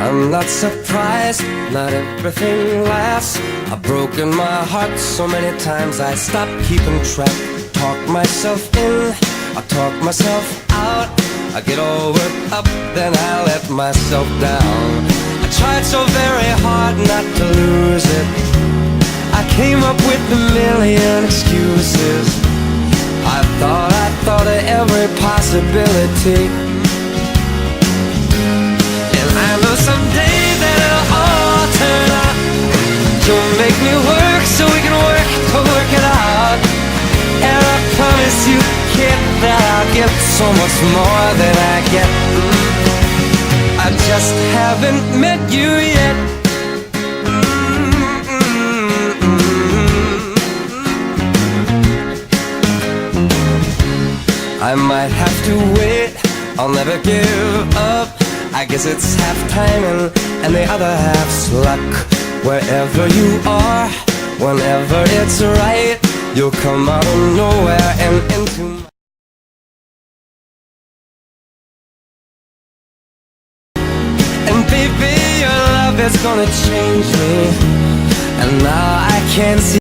I'm not surprised, not everything lasts. I've broken my heart so many times I stopped keeping track. Talk myself in, I talk myself out. I get all worked up, then I let myself down. I tried so very hard not to lose it. I came up with a million excuses. I thought of every possibility. And I know someday that it'll all turn out. You'll make me work so we can work to work it out. And I promise you, kid, that I'll get so much more than I get. I just haven't met you yet. I might have to wait, I'll never give up. I guess it's half timing and the other half's luck. Wherever you are, whenever it's right, you'll come out of nowhere and into my... And baby, your love is gonna change me. And now I can't see